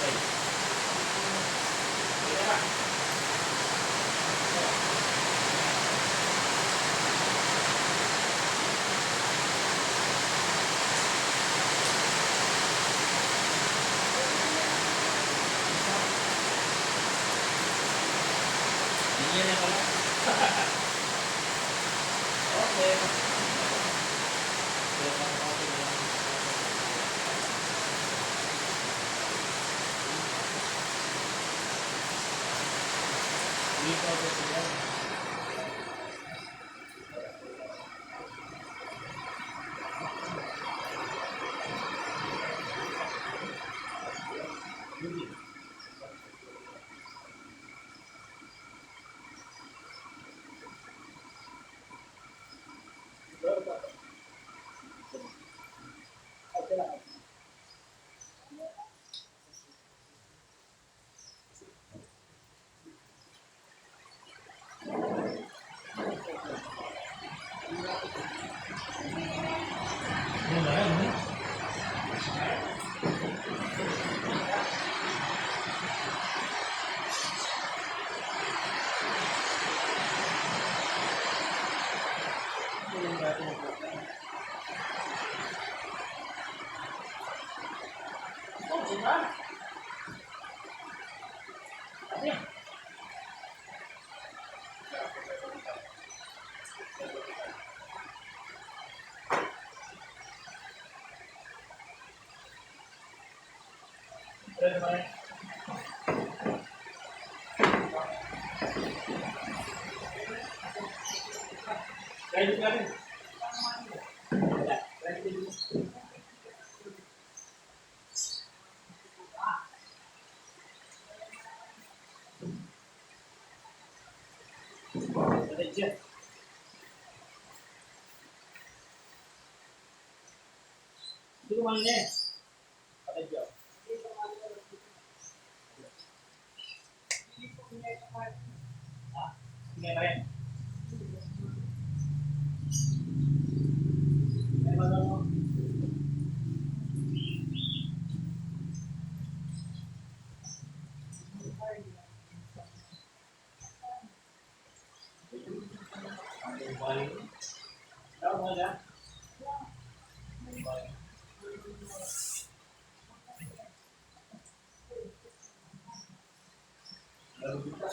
Yan na pala. Okay. Dito ako sila. Ready ka rin? Hindi ko man niya. Patay dyan. Ha? Sige na rin. Ay, magano. Ang balik. Tawag mo dyan. Ang balik. Lalo kita.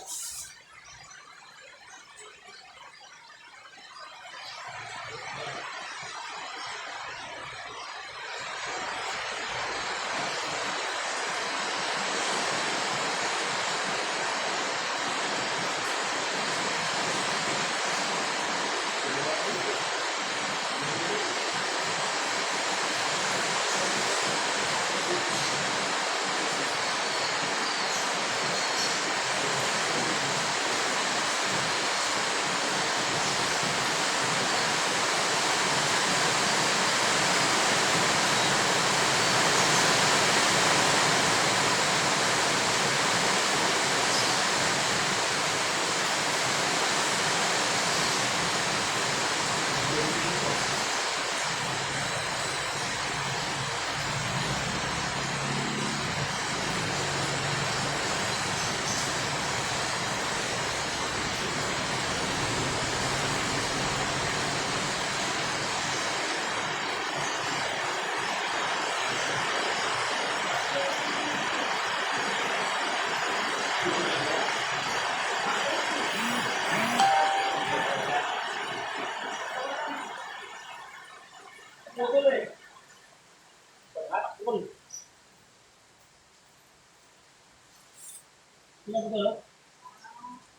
Ano ba ito?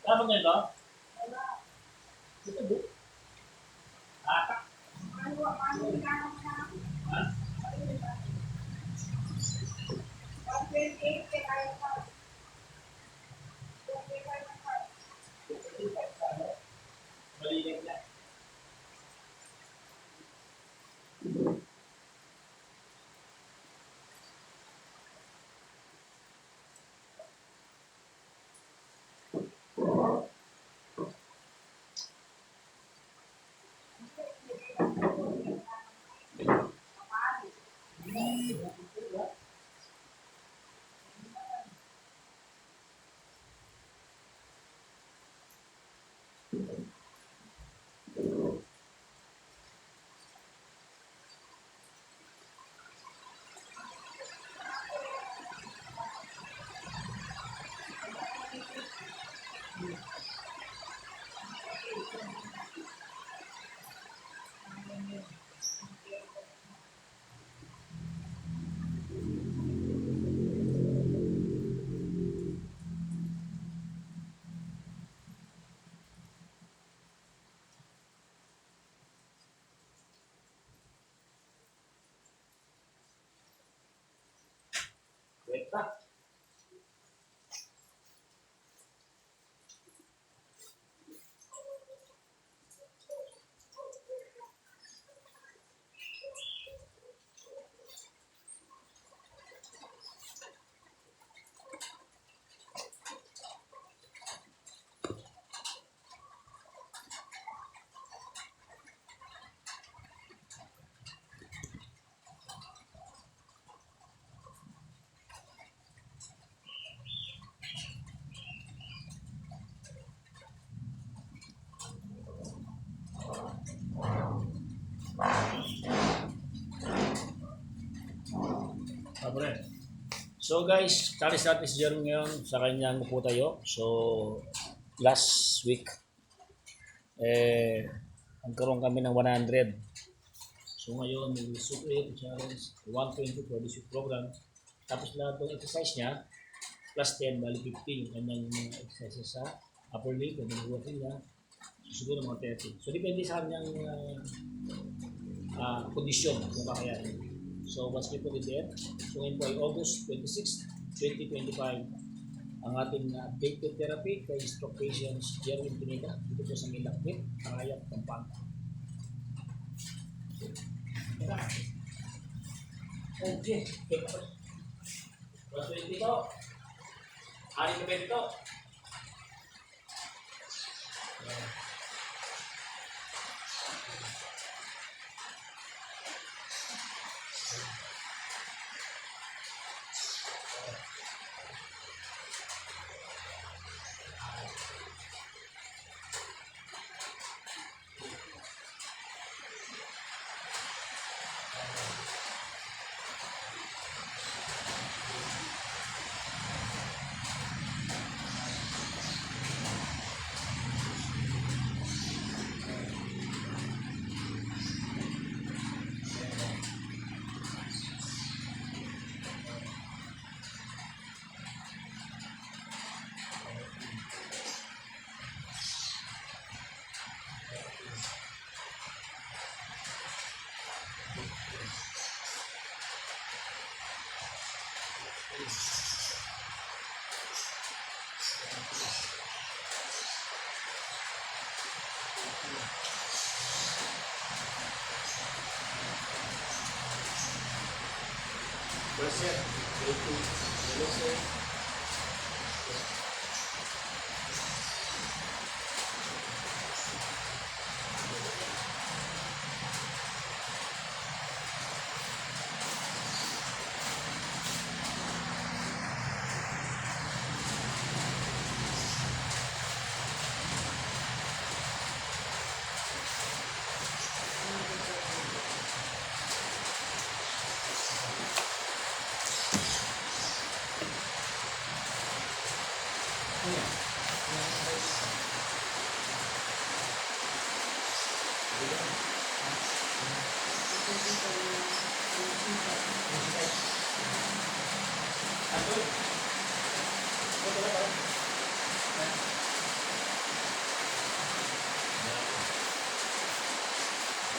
Tama nga ito? Ito ba? Atak? Ha? Malinig na. So guys, challenge natin si Jerome ngayon sa kanyang upo tayo. So, last week, nagkaroon kami ng 100. So ngayon, we will supreme challenge 120 for this week program. Tapos lahat ng exercise niya, plus 10, bali 50 yung kanyang mga exercises sa upper leg, kung nabuhatin niya. So, siguro mga 30. So, depende sa kanyang kondisyon kung kakayanin. So, once we put it there, so ngayon po ay August 26, 2025, ang ating updated therapy kay stroke patients, Jerwin Pineda, dito po sa Milakmit, Arayat, Pampanga. Okay. Once we dito, hari ka dito. Present,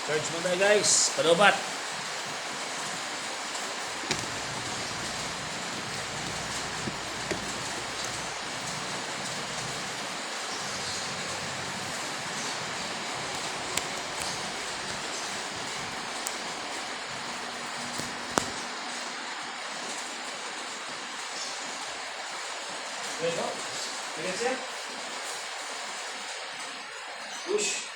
charge mo tayo guys, panubat. Bueno, fíjense. Push.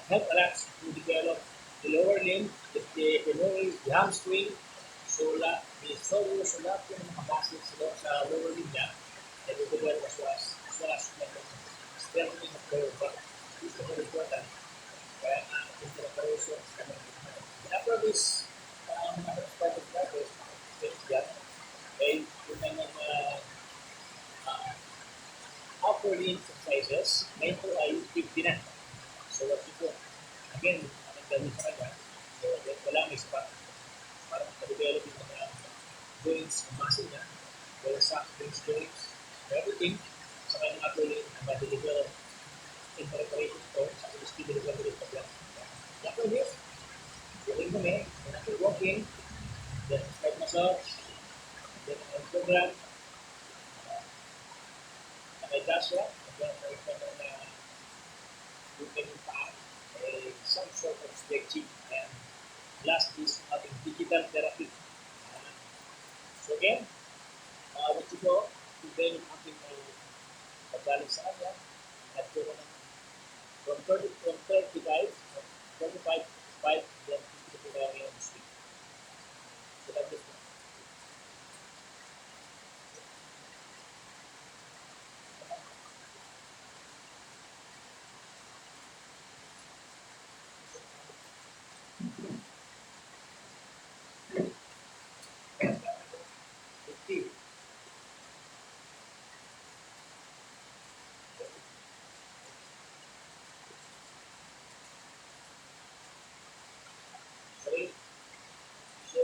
help a lot to develop the lower limb, the hamstring, the shoulders, so lahat yung mga muscles sa lower limb niya, ay develop as well as strengthening of lower back. This is very important. Kaya yung preparation sa kanila. After this, mga started practice, things yan, ay yung mga uh, upper limb exercises, na ito ay 50 na. So what you do, again, ang gawin sa kanya, so wala may spot, parang ma-develop yung mga joints, ang muscle niya, wala sa joints, everything, sa kanyang upper limb na ma-develop in preparation for sa speed recovery program. After this, going kami, then after walking, then start massage, then ang program, nakaigasya, then you can some sort of stretching, and last is having digital therapy. So again, what you go, to then having paggaling sa kanya, at from 35, then 50 to the street. So that is it. Sorry, so,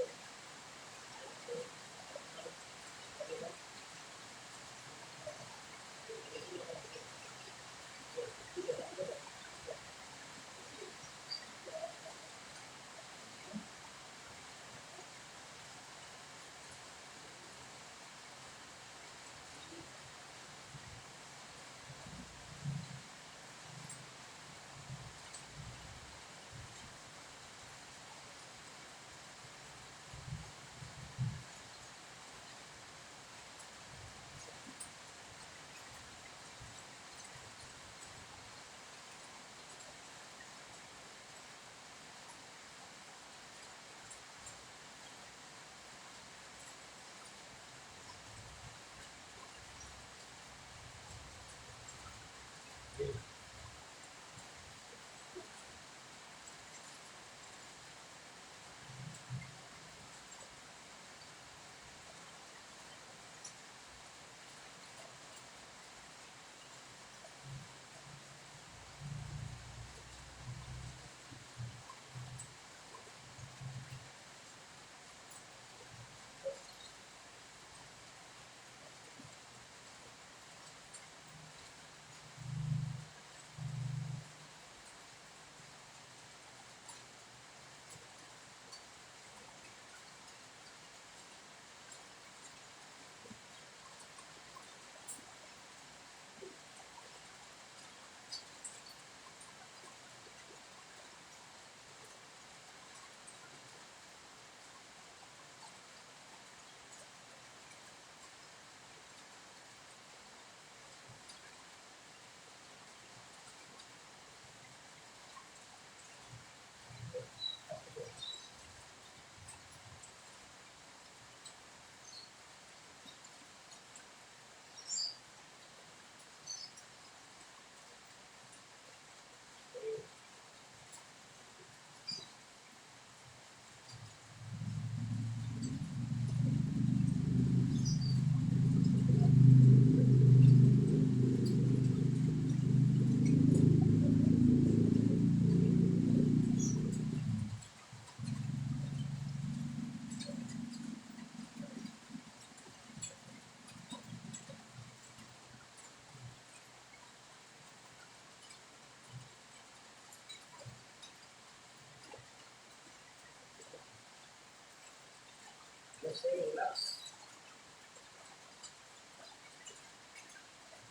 let's say relax.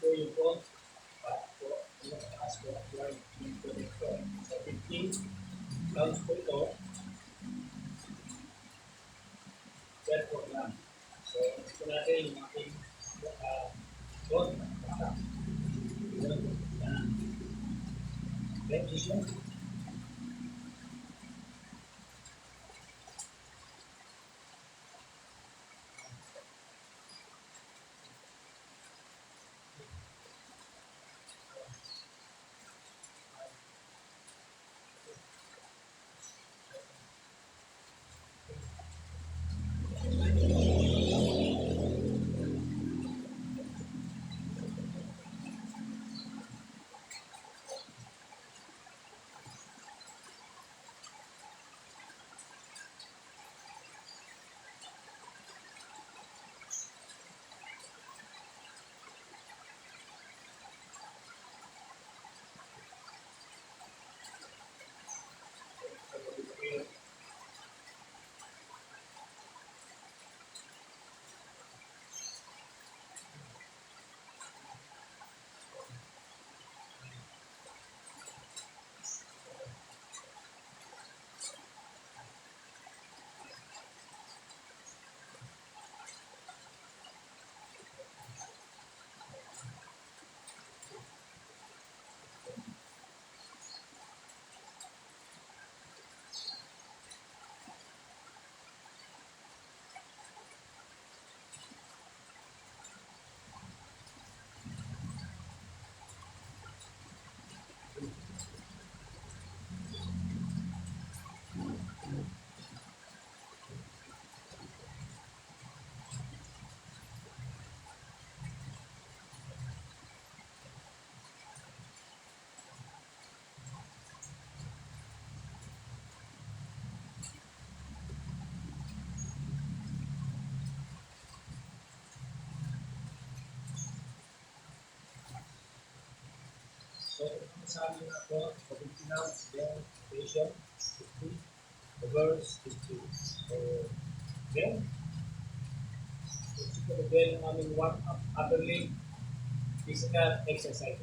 So you go back to ask for apply into the floor. So 15 counts per door, 12 program. So ito natin yung ating doon. Yun. Repetition. sa amin na ito, original, then, patient, history, reverse, history. So, then, ito na din ang aming one upper limb physical exercise.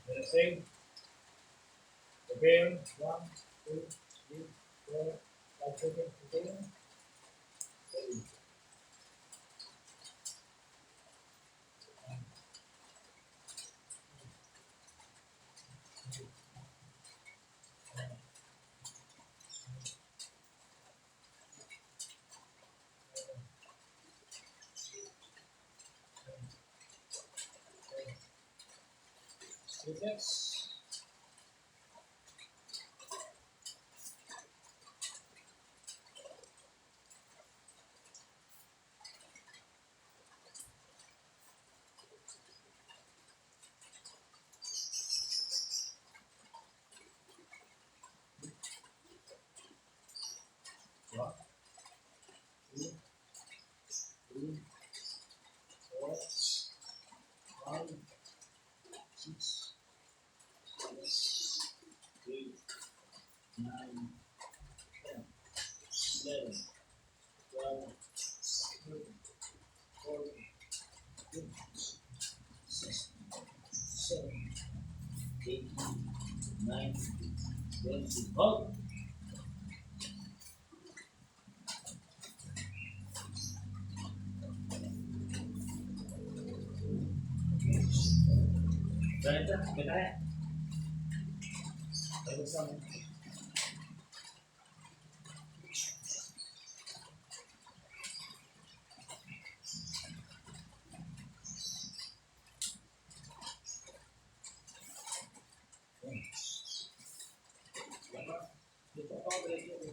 The same. Prepare. 1, 2, 3, 4, 5 seconds. Prepare. Ready. Reflex. One, 2, 3, 4, 5, 6, 7, 8, 9, 10, 11, 12, 13, 14, 15, 16, 17, 18, 19, 20. Hold. Ganito, kaya. Kaya sa amin. Dito ako ako.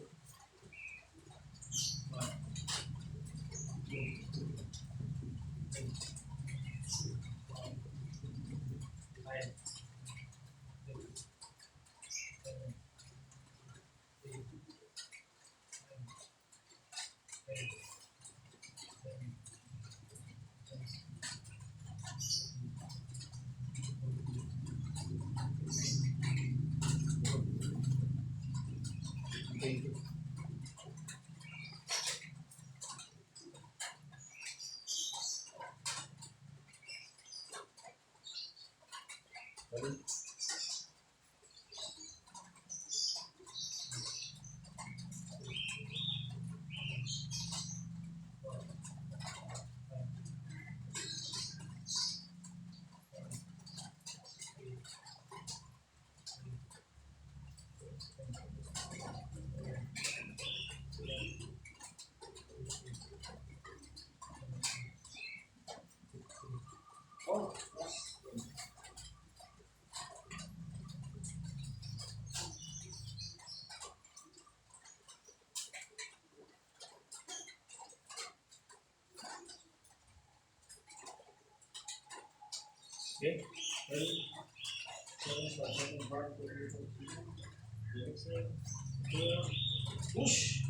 'Okey, ready? So, second part, push.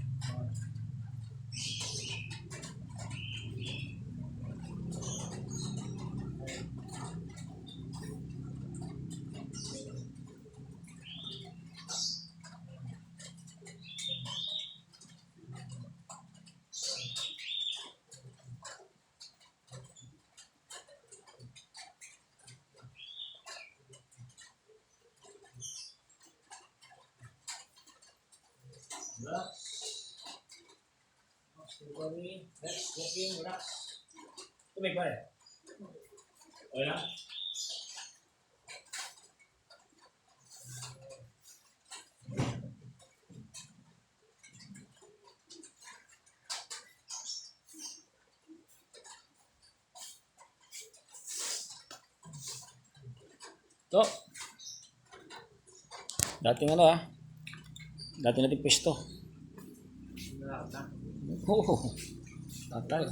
Relax. Everybody, next, walking, relax. Tumig pa rin. Okay na? To. Dating ano ah. Dati natin pwesto. Oo. Tatay.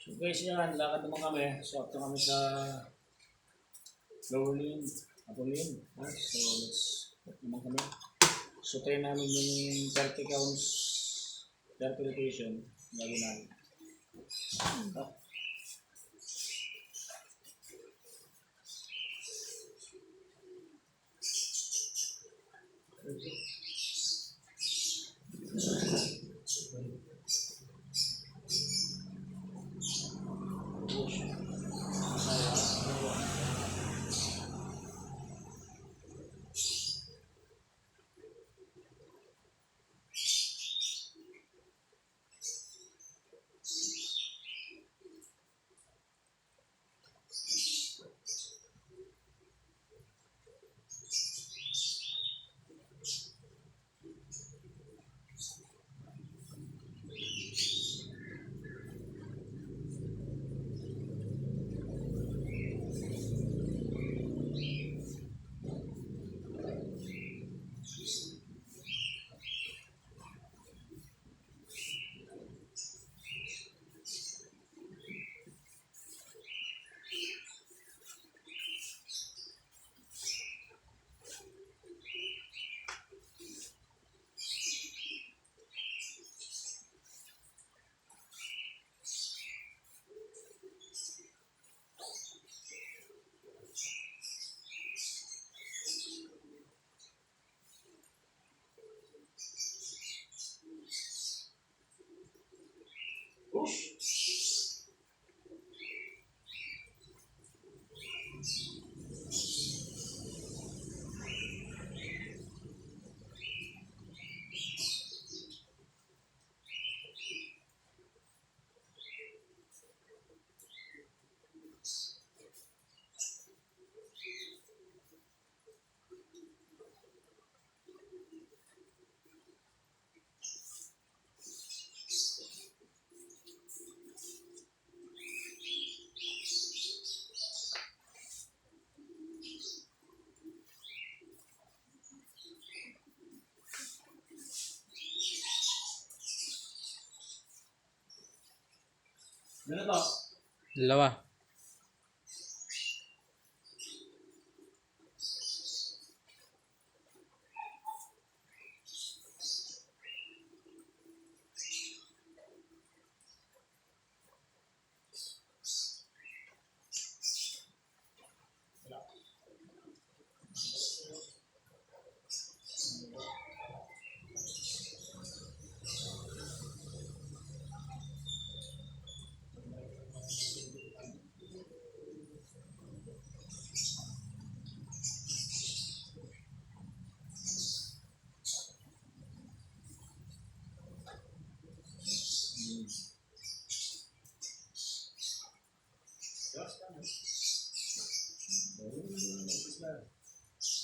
So guys yan, lakad naman kami. So after kami sa lower lane, upper lane. So let's walk naman kami. So try namin yung 30 counts, 30 rotation. Lagi namin. Ah, Ano to? Dalawa.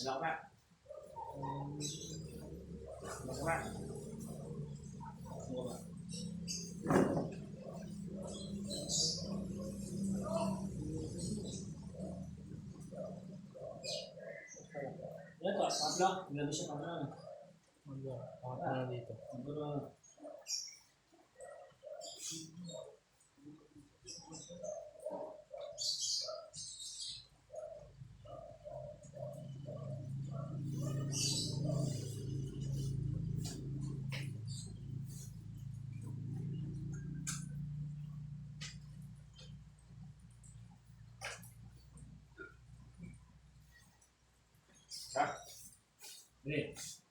Wala ka. Wala ka. Yan to, pablo. Hindi siya pablo. Pangat na dito. Pablo. Ha? Ini.